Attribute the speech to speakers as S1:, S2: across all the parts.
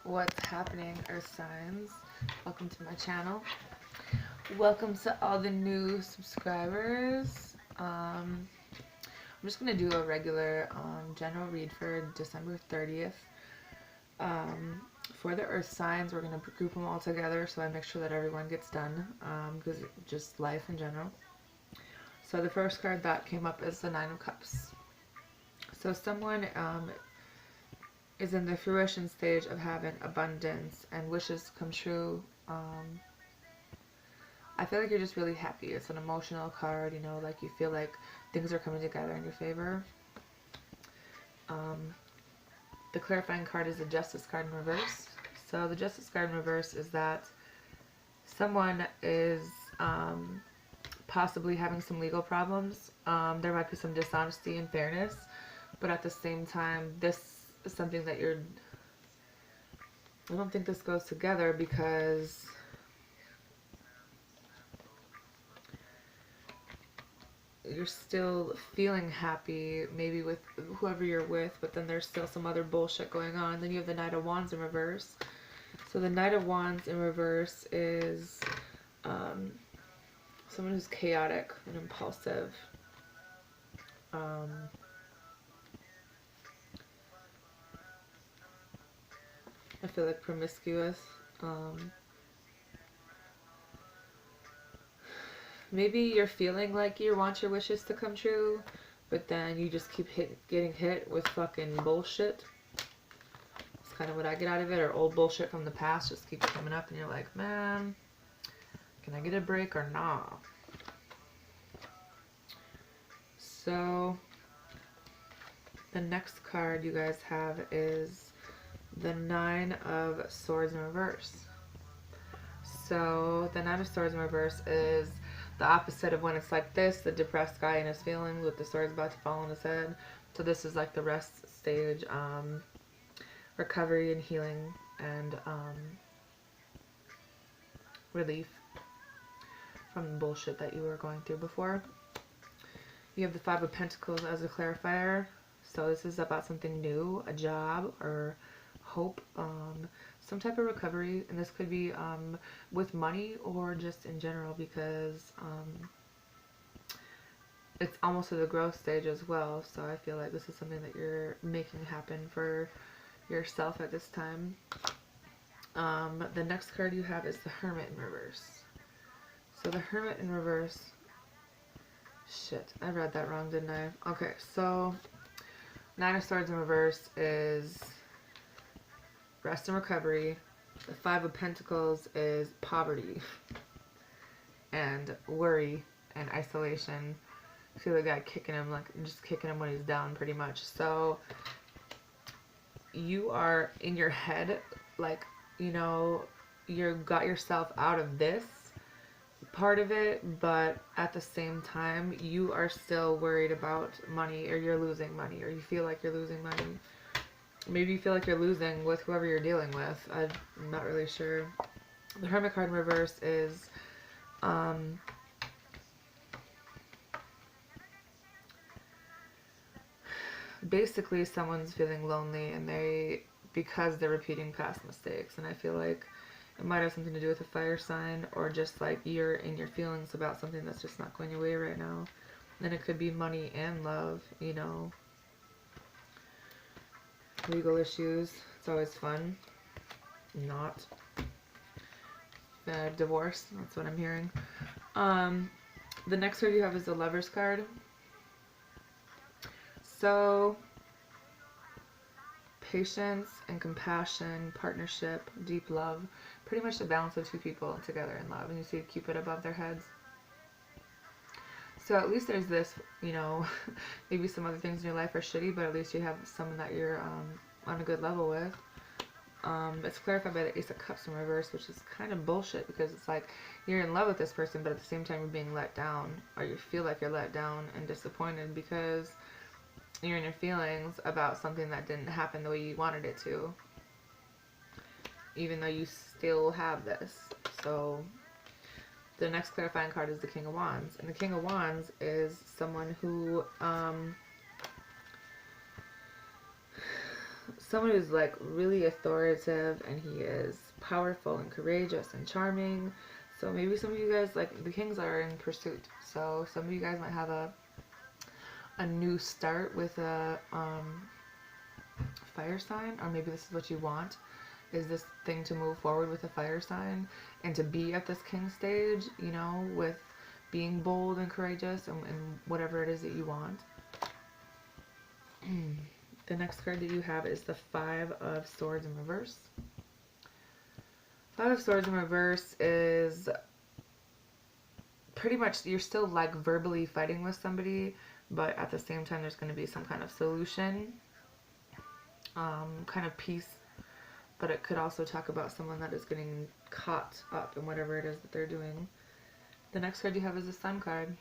S1: What's happening, Earth signs? Welcome to my channel. Welcome to all the new subscribers. I'm just gonna do a regular general read for December 30th. For the Earth signs, we're gonna group them all together so I make sure that everyone gets done, because just life in general. So the first card that came up is the Nine of Cups. So someone is in the fruition stage of having abundance and wishes come true. I feel like you're just really happy. It's an emotional card, you know, like you feel like things are coming together in your favor. The clarifying card is the Justice card in reverse. So the Justice card in reverse is that someone is possibly having some legal problems. There might be some dishonesty and fairness, but at the same time, this is something that I don't think this goes together because you're still feeling happy maybe with whoever you're with, but then there's still some other bullshit going on. Then you have the Knight of Wands in reverse. So the Knight of Wands in reverse is someone who's chaotic and impulsive. I feel like promiscuous. Maybe you're feeling like you want your wishes to come true, but then you just keep getting hit with fucking bullshit. That's kind of what I get out of it, or old bullshit from the past just keeps coming up and you're like, man, can I get a break or not? So the next card you guys have is the Nine of Swords in reverse. So the Nine of Swords in reverse is the opposite of when it's like this, the depressed guy in his feelings with the swords about to fall on his head. So this is like the rest stage, recovery and healing and relief from the bullshit that you were going through before. You have the Five of Pentacles as a clarifier. So this is about something new, a job or hope, some type of recovery, and this could be with money or just in general, because it's almost at the growth stage as well. So I feel like this is something that you're making happen for yourself at this time. The next card you have is the Hermit in reverse. So the Hermit in reverse, shit, I read that wrong, didn't I? Okay, so Nine of Swords in reverse is rest and recovery. The Five of Pentacles is poverty and worry and isolation. I feel the guy kicking him, like just kicking him when he's down pretty much. So you are in your head, like, you know, you got yourself out of this part of it, but at the same time you are still worried about money, or you're losing money, or you feel like you're losing money. Maybe you feel like you're losing with whoever you're dealing with. I'm not really sure. The Hermit card in reverse is basically someone's feeling lonely, and because they're repeating past mistakes, and I feel like it might have something to do with a fire sign, or just like you're in your feelings about something that's just not going your way right now. And it could be money and love, you know. Legal issues, it's always fun. Not. Divorce, that's what I'm hearing. The next card you have is the Lover's card. So, patience and compassion, partnership, deep love. Pretty much the balance of two people together in love. And you see Cupid above their heads. So at least there's this, you know, maybe some other things in your life are shitty, but at least you have someone that you're on a good level with. It's clarified by the Ace of Cups in reverse, which is kind of bullshit, because it's like you're in love with this person, but at the same time you're being let down, or you feel like you're let down and disappointed because you're in your feelings about something that didn't happen the way you wanted it to, even though you still have this. So the next clarifying card is the King of Wands, and the King of Wands is someone who someone who's like really authoritative, and he is powerful and courageous and charming. So maybe some of you guys, like the kings are in pursuit, so some of you guys might have a new start with a fire sign, or maybe this is what you want, is this thing to move forward with a fire sign and to be at this king stage, you know, with being bold and courageous and whatever it is that you want. The next card that you have is the Five of Swords in reverse. Five of Swords in reverse is pretty much you're still like verbally fighting with somebody, but at the same time there's going to be some kind of solution, kind of peace. But it could also talk about someone that is getting caught up in whatever it is that they're doing. The next card you have is the Sun card.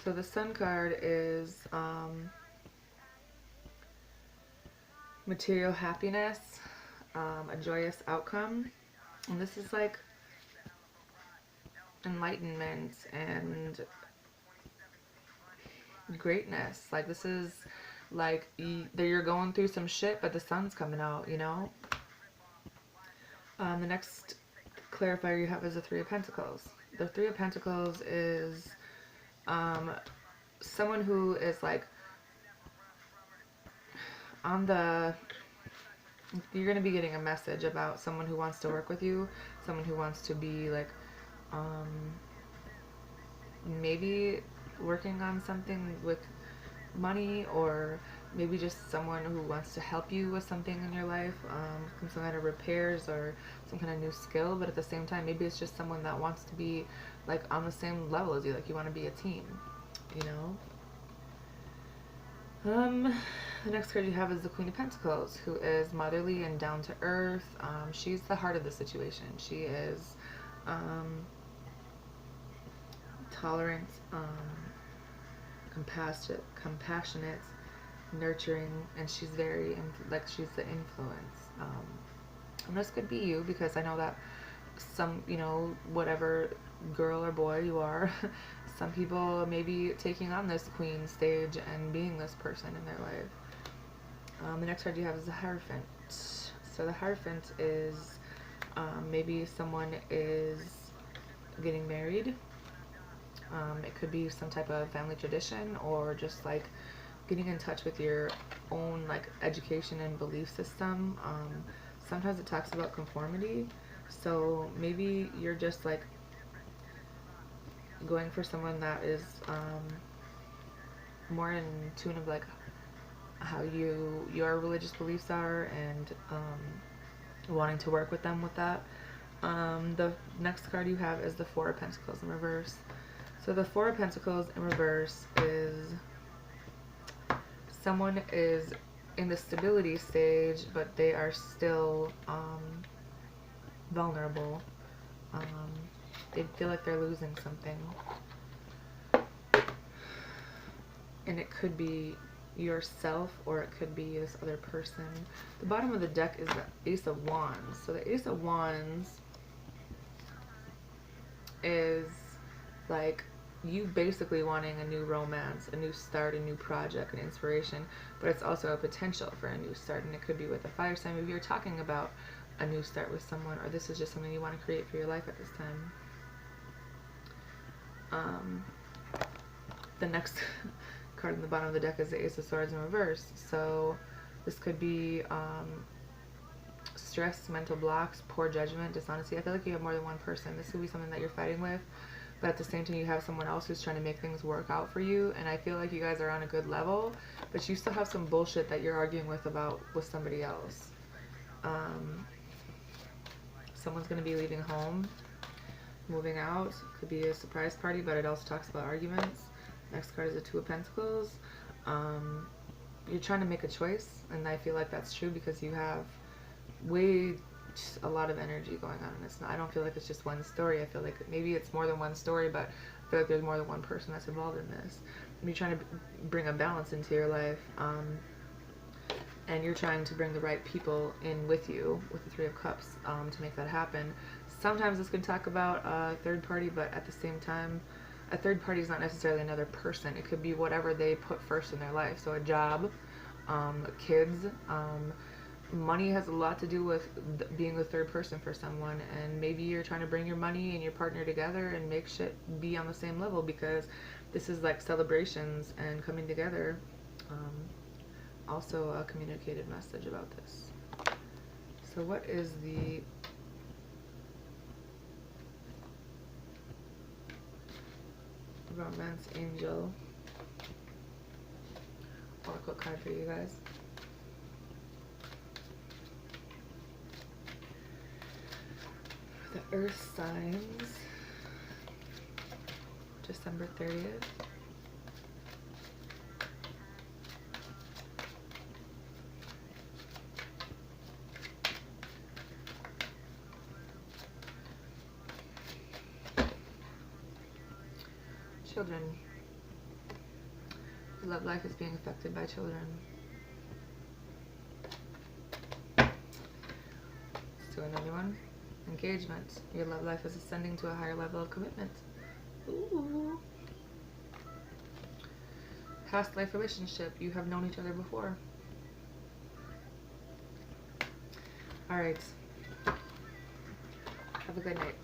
S1: So the Sun card is material happiness, a joyous outcome. And this is like enlightenment and greatness. Like this is like you're going through some shit, but the sun's coming out, you know. The next clarifier you have is the Three of Pentacles. The Three of Pentacles is someone who is like on the, you're going to be getting a message about someone who wants to work with you, someone who wants to be like maybe working on something with money, or maybe just someone who wants to help you with something in your life, some kind of repairs or some kind of new skill. But at the same time, maybe it's just someone that wants to be like on the same level as you, like you want to be a team, you know. The next card you have is the Queen of Pentacles, who is motherly and down to earth. She's the heart of the situation. She is tolerant, compassionate, nurturing, and she's very like she's the influence. And this could be you, because I know that some, you know, whatever girl or boy you are, some people may be taking on this queen stage and being this person in their life. The next card you have is the Hierophant. So the Hierophant is maybe someone is getting married. It could be some type of family tradition, or just like getting in touch with your own like education and belief system. Sometimes it talks about conformity, so maybe you're just like going for someone that is more in tune of like how your religious beliefs are, and wanting to work with them with that. The next card you have is the Four of Pentacles in reverse. So the Four of Pentacles in reverse is someone is in the stability stage, but they are still vulnerable. They feel like they're losing something. And it could be yourself, or it could be this other person. The bottom of the deck is the Ace of Wands. So the Ace of Wands is like you basically wanting a new romance, a new start, a new project, an inspiration, but it's also a potential for a new start, and it could be with a fire sign. Maybe you're talking about a new start with someone, or this is just something you want to create for your life at this time. The next card in the bottom of the deck is the Ace of Swords in reverse. So this could be stress, mental blocks, poor judgment, dishonesty. I feel like you have more than one person. This could be something that you're fighting with, but at the same time you have someone else who's trying to make things work out for you, and I feel like you guys are on a good level, but you still have some bullshit that you're arguing with somebody else. Someone's going to be leaving home, moving out. Could be a surprise party, but it also talks about arguments. Next card is the Two of Pentacles. You're trying to make a choice, and I feel like that's true because you have a lot of energy going on, and it's not, I don't feel like it's just one story. I feel like maybe it's more than one story, but I feel like there's more than one person that's involved in this. And you're trying to bring a balance into your life, and you're trying to bring the right people in with you with the Three of Cups to make that happen. Sometimes this could talk about a third party, but at the same time, a third party is not necessarily another person. It could be whatever they put first in their life. So a job, kids. Money has a lot to do with being the third person for someone, and maybe you're trying to bring your money and your partner together and make shit be on the same level, because this is like celebrations and coming together. Also a communicated message about this. So what is the romance angel oracle card for you guys? The earth signs, December 30th. Children. Your love life is being affected by children. Let's do another one. Engagement. Your love life is ascending to a higher level of commitment. Ooh. Past life relationship. You have known each other before. Alright. Have a good night.